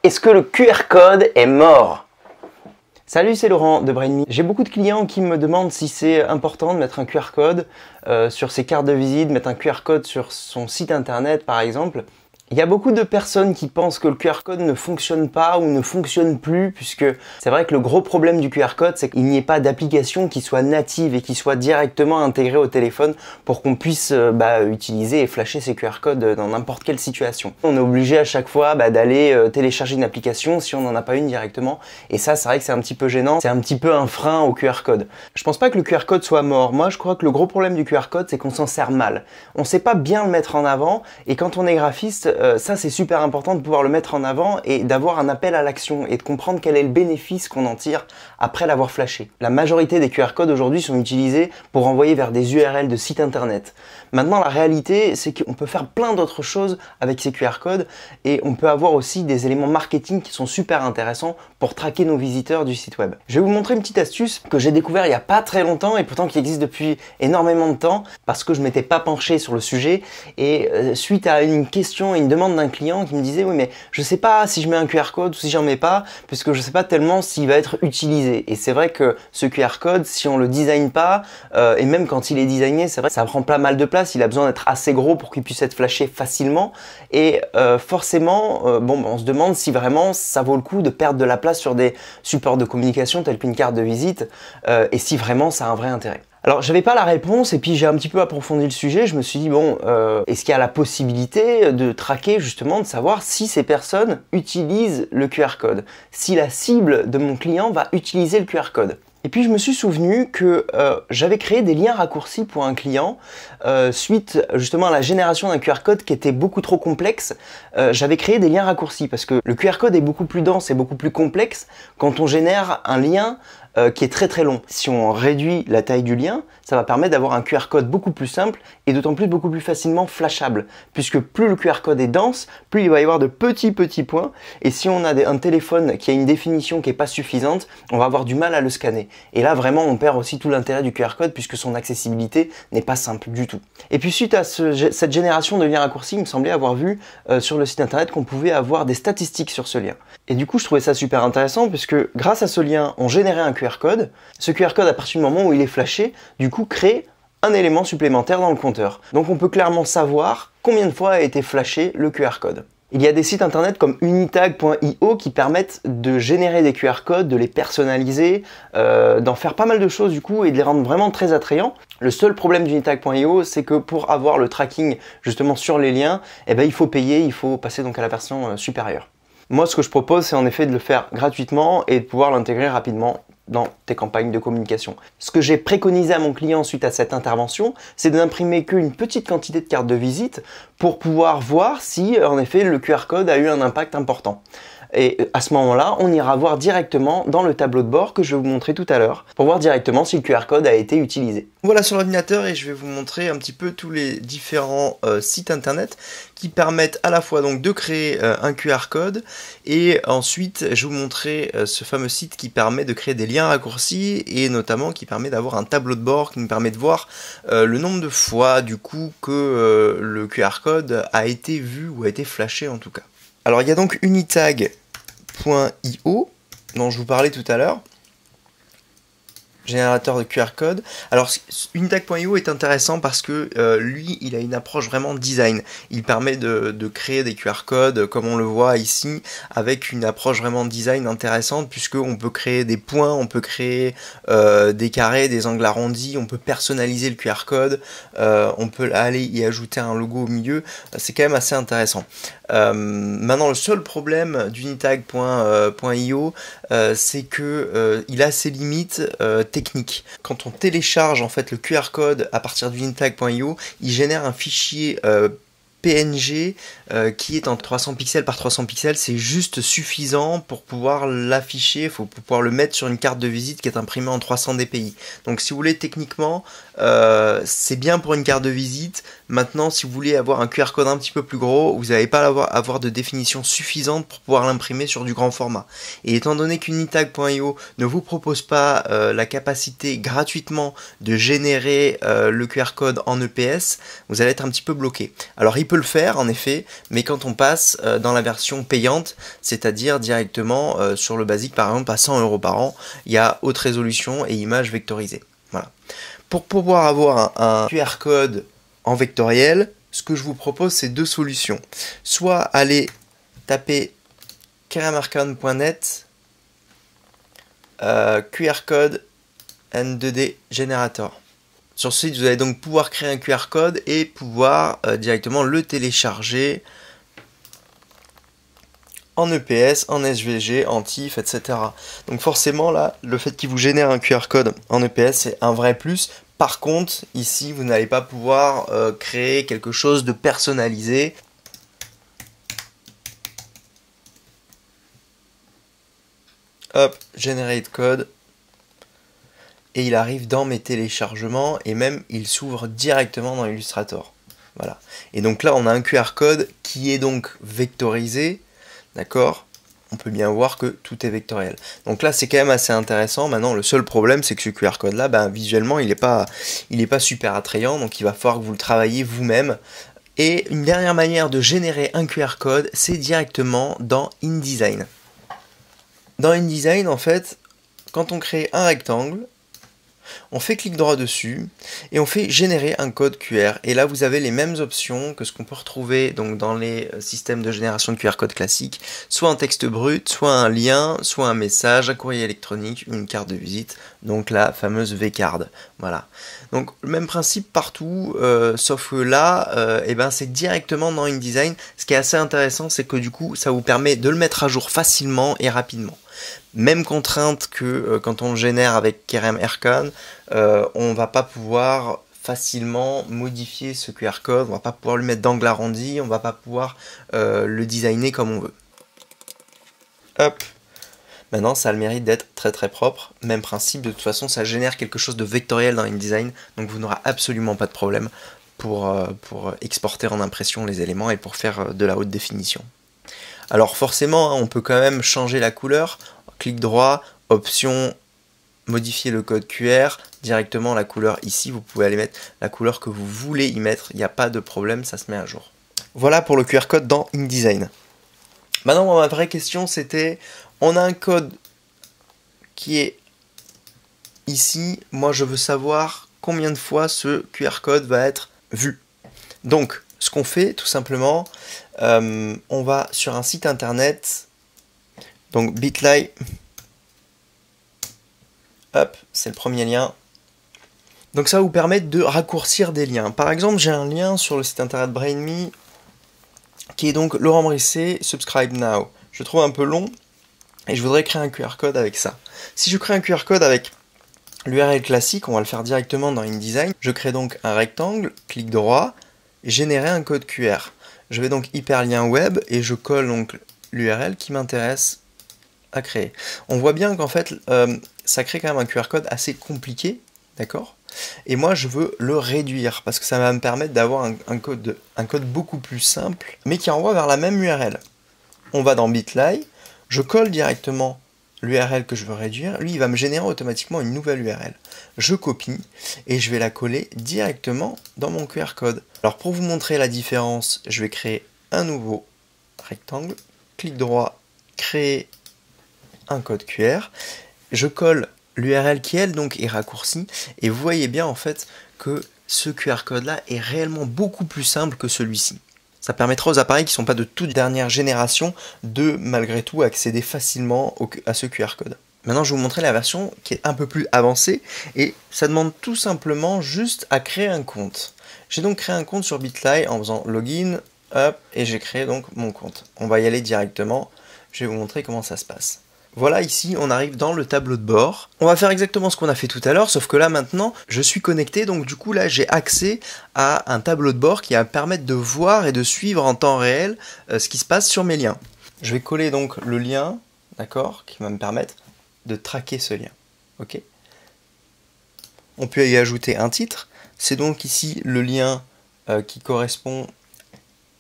Est-ce que le QR code est mort? Salut, c'est Laurent de Brainme. J'ai beaucoup de clients qui me demandent si c'est important de mettre un QR code sur ses cartes de visite, mettre un QR code sur son site internet par exemple. Il y a beaucoup de personnes qui pensent que le QR code ne fonctionne pas ou ne fonctionne plus, puisque c'est vrai que le gros problème du QR code, c'est qu'il n'y ait pas d'application qui soit native et qui soit directement intégrée au téléphone pour qu'on puisse utiliser et flasher ces QR codes dans n'importe quelle situation. On est obligé à chaque fois d'aller télécharger une application si on n'en a pas une directement, et ça c'est vrai que c'est un petit peu gênant, c'est un petit peu un frein au QR code. Je pense pas que le QR code soit mort. Moi je crois que le gros problème du QR code, c'est qu'on s'en sert mal. On sait pas bien le mettre en avant, et quand on est graphiste, ça c'est super important de pouvoir le mettre en avant et d'avoir un appel à l'action et de comprendre quel est le bénéfice qu'on en tire après l'avoir flashé. La majorité des QR codes aujourd'hui sont utilisés pour envoyer vers des URL de sites internet. Maintenant la réalité c'est qu'on peut faire plein d'autres choses avec ces QR codes et on peut avoir aussi des éléments marketing qui sont super intéressants pour traquer nos visiteurs du site web. Je vais vous montrer une petite astuce que j'ai découvert il n'y a pas très longtemps et pourtant qui existe depuis énormément de temps parce que je m'étais pas penché sur le sujet et suite à une question et une demande d'un client qui me disait oui mais je sais pas si je mets un QR code ou si j'en mets pas puisque je sais pas tellement s'il va être utilisé. Et c'est vrai que ce QR code, si on le design pas et même quand il est designé, c'est vrai que ça prend pas mal de place, il a besoin d'être assez gros pour qu'il puisse être flashé facilement et forcément on se demande si vraiment ça vaut le coup de perdre de la place sur des supports de communication tels qu'une carte de visite et si vraiment ça a un vrai intérêt. Alors j'avais pas la réponse et puis j'ai un petit peu approfondi le sujet, je me suis dit bon, est-ce qu'il y a la possibilité de traquer justement, de savoir si ces personnes utilisent le QR code, si la cible de mon client va utiliser le QR code. Et puis je me suis souvenu que j'avais créé des liens raccourcis pour un client suite justement à la génération d'un QR code qui était beaucoup trop complexe. J'avais créé des liens raccourcis parce que le QR code est beaucoup plus dense et beaucoup plus complexe quand on génère un lien qui est très très long. Si on réduit la taille du lien, ça va permettre d'avoir un QR code beaucoup plus simple et d'autant plus beaucoup plus facilement flashable, puisque plus le QR code est dense, plus il va y avoir de petits points, et si on a un téléphone qui a une définition qui n'est pas suffisante, on va avoir du mal à le scanner. Et là vraiment on perd aussi tout l'intérêt du QR code puisque son accessibilité n'est pas simple du tout. Et puis suite à cette génération de liens raccourcis, il me semblait avoir vu sur le site internet qu'on pouvait avoir des statistiques sur ce lien. Et du coup je trouvais ça super intéressant puisque grâce à ce lien, on générait un QR code. Ce QR code, à partir du moment où il est flashé, du coup crée un élément supplémentaire dans le compteur. Donc on peut clairement savoir combien de fois a été flashé le QR code. Il y a des sites internet comme unitag.io qui permettent de générer des QR codes, de les personnaliser, d'en faire pas mal de choses du coup et de les rendre vraiment très attrayants. Le seul problème d'unitag.io, c'est que pour avoir le tracking justement sur les liens, il faut payer, il faut passer donc à la version supérieure. Moi, ce que je propose, c'est en effet de le faire gratuitement et de pouvoir l'intégrer rapidement dans tes campagnes de communication. Ce que j'ai préconisé à mon client suite à cette intervention, c'est d'imprimer qu'une petite quantité de cartes de visite pour pouvoir voir si, en effet, le QR code a eu un impact important. Et à ce moment-là, on ira voir directement dans le tableau de bord que je vais vous montrer tout à l'heure pour voir directement si le QR code a été utilisé. Voilà sur l'ordinateur et je vais vous montrer un petit peu tous les différents sites internet qui permettent à la fois donc de créer un QR code et ensuite je vais vous montrer ce fameux site qui permet de créer des liens raccourcis et notamment qui permet d'avoir un tableau de bord qui nous permet de voir le nombre de fois du coup que le QR code a été vu ou a été flashé en tout cas. Alors il y a donc unitag.io dont je vous parlais tout à l'heure, générateur de QR code. Alors unitag.io est intéressant parce que lui il a une approche vraiment design. Il permet de créer des QR codes comme on le voit ici avec une approche vraiment design intéressante puisque on peut créer des points, on peut créer des carrés, des angles arrondis, on peut personnaliser le QR code, on peut aller y ajouter un logo au milieu. C'est quand même assez intéressant. Maintenant le seul problème d'unitag.io c'est que il a ses limites techniques. Quand on télécharge en fait le QR code à partir d'unitag.io, il génère un fichier PNG qui est en 300 pixels par 300 pixels, c'est juste suffisant pour pouvoir l'afficher, il faut pouvoir le mettre sur une carte de visite qui est imprimée en 300 dpi. Donc si vous voulez techniquement, c'est bien pour une carte de visite. Maintenant si vous voulez avoir un QR code un petit peu plus gros, vous n'allez pas avoir de définition suffisante pour pouvoir l'imprimer sur du grand format. Et étant donné qu'unitag.io ne vous propose pas la capacité gratuitement de générer le QR code en EPS, vous allez être un petit peu bloqué. Alors il peut le faire en effet, mais quand on passe dans la version payante, c'est-à-dire directement sur le basique par exemple à 100 € par an, il y a haute résolution et images vectorisées. Voilà. Pour pouvoir avoir un QR code en vectoriel, ce que je vous propose c'est deux solutions. Soit aller taper keremarkan.net QR code N2D Generator. Sur ce site, vous allez donc pouvoir créer un QR code et pouvoir directement le télécharger en EPS, en SVG, en TIFF, etc. Donc forcément là, le fait qu'il vous génère un QR code en EPS, c'est un vrai plus. Par contre, ici, vous n'allez pas pouvoir créer quelque chose de personnalisé. Hop, generate code. Et il arrive dans mes téléchargements et même il s'ouvre directement dans Illustrator. Voilà. Et donc là, on a un QR code qui est donc vectorisé. D'accord ? On peut bien voir que tout est vectoriel. Donc là, c'est quand même assez intéressant. Maintenant, le seul problème, c'est que ce QR code-là, ben, visuellement, il n'est pas super attrayant. Donc il va falloir que vous le travaillez vous-même. Et une dernière manière de générer un QR code, c'est directement dans InDesign. Dans InDesign, en fait, quand on crée un rectangle, on fait clic droit dessus et on fait générer un code QR. Et là, vous avez les mêmes options que ce qu'on peut retrouver donc, dans les systèmes de génération de QR code classiques, soit un texte brut, soit un lien, soit un message, un courrier électronique, une carte de visite, donc la fameuse V-card. Voilà. Donc le même principe partout, sauf que là, c'est directement dans InDesign. Ce qui est assez intéressant, c'est que du coup, ça vous permet de le mettre à jour facilement et rapidement. Même contrainte que quand on génère avec Keremarkan, on va pas pouvoir facilement modifier ce QR code, on va pas pouvoir lui mettre d'angle arrondi, on va pas pouvoir le designer comme on veut. Hop. Maintenant, ça a le mérite d'être très très propre. Même principe, de toute façon, ça génère quelque chose de vectoriel dans InDesign, donc vous n'aurez absolument pas de problème pour exporter en impression les éléments et pour faire de la haute définition. Alors forcément, on peut quand même changer la couleur. Clic droit, option, modifier le code QR, directement la couleur ici, vous pouvez aller mettre la couleur que vous voulez y mettre, il n'y a pas de problème, ça se met à jour. Voilà pour le QR code dans InDesign. Maintenant, ma vraie question c'était, on a un code qui est ici, moi je veux savoir combien de fois ce QR code va être vu. Donc, ce qu'on fait tout simplement, on va sur un site internet, donc Bitly, hop, c'est le premier lien. Donc ça va vous permettre de raccourcir des liens. Par exemple, j'ai un lien sur le site internet BrainMe qui est donc Laurent Brisset, subscribe now. Je le trouve un peu long et je voudrais créer un QR code avec ça. Si je crée un QR code avec l'URL classique, on va le faire directement dans InDesign. Je crée donc un rectangle, clic droit, générer un code QR. Je vais donc hyperlien web et je colle donc l'URL qui m'intéresse à créer. On voit bien qu'en fait, ça crée quand même un QR code assez compliqué, d'accord ? Et moi, je veux le réduire parce que ça va me permettre d'avoir un code beaucoup plus simple, mais qui renvoie vers la même URL. On va dans Bitly, je colle directement l'URL que je veux réduire. Lui, il va me générer automatiquement une nouvelle URL. Je copie et je vais la coller directement dans mon QR code. Alors, pour vous montrer la différence, je vais créer un nouveau rectangle, clic droit, créer un code QR, je colle l'URL qui elle donc est raccourcie et vous voyez bien en fait que ce QR code là est réellement beaucoup plus simple que celui-ci. Ça permettra aux appareils qui ne sont pas de toute dernière génération de malgré tout accéder facilement à ce QR code. Maintenant je vais vous montrer la version qui est un peu plus avancée et ça demande tout simplement juste à créer un compte. J'ai donc créé un compte sur Bitly en faisant login, hop, et j'ai créé donc mon compte. On va y aller directement, je vais vous montrer comment ça se passe. Voilà, ici, on arrive dans le tableau de bord. On va faire exactement ce qu'on a fait tout à l'heure, sauf que là, maintenant, je suis connecté. Donc, du coup, là, j'ai accès à un tableau de bord qui va me permettre de voir et de suivre en temps réel ce qui se passe sur mes liens. Je vais coller donc le lien, d'accord, qui va me permettre de traquer ce lien. Ok. On peut y ajouter un titre. C'est donc ici le lien qui correspond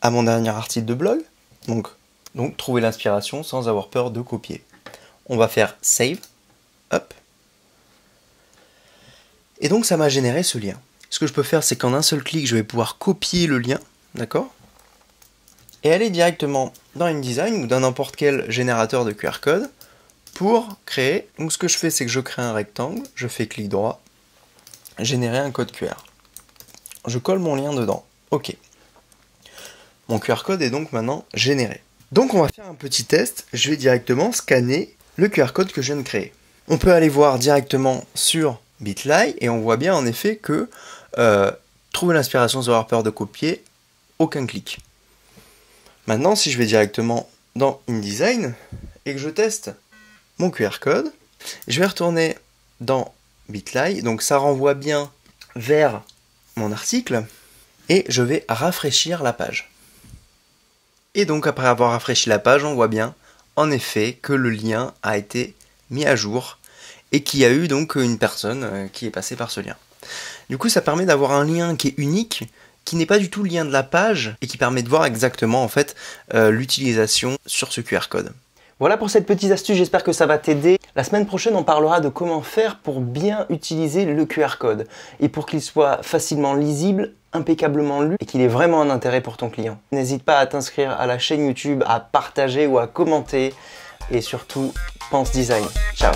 à mon dernier article de blog. Donc trouver l'inspiration sans avoir peur de copier. On va faire Save, hop. Et donc ça m'a généré ce lien. Ce que je peux faire, c'est qu'en un seul clic, je vais pouvoir copier le lien, d'accord ? et aller directement dans InDesign ou dans n'importe quel générateur de QR code pour créer. Donc ce que je fais, c'est que je crée un rectangle, je fais clic droit, générer un code QR. Je colle mon lien dedans. OK. Mon QR code est donc maintenant généré. Donc on va faire un petit test. Je vais directement scanner le QR code que je viens de créer. On peut aller voir directement sur Bitly et on voit bien en effet que trouver l'inspiration sans avoir peur de copier, aucun clic. Maintenant, si je vais directement dans InDesign et que je teste mon QR code, je vais retourner dans Bitly, donc ça renvoie bien vers mon article, et je vais rafraîchir la page. Et donc après avoir rafraîchi la page, on voit bien en effet que le lien a été mis à jour et qu'il y a eu donc une personne qui est passée par ce lien. Du coup, ça permet d'avoir un lien qui est unique, qui n'est pas du tout le lien de la page et qui permet de voir exactement en fait l'utilisation sur ce QR code. Voilà pour cette petite astuce, j'espère que ça va t'aider. La semaine prochaine, on parlera de comment faire pour bien utiliser le QR code et pour qu'il soit facilement lisible, impeccablement lu et qu'il ait vraiment un intérêt pour ton client. N'hésite pas à t'inscrire à la chaîne YouTube, à partager ou à commenter et surtout, pense design. Ciao!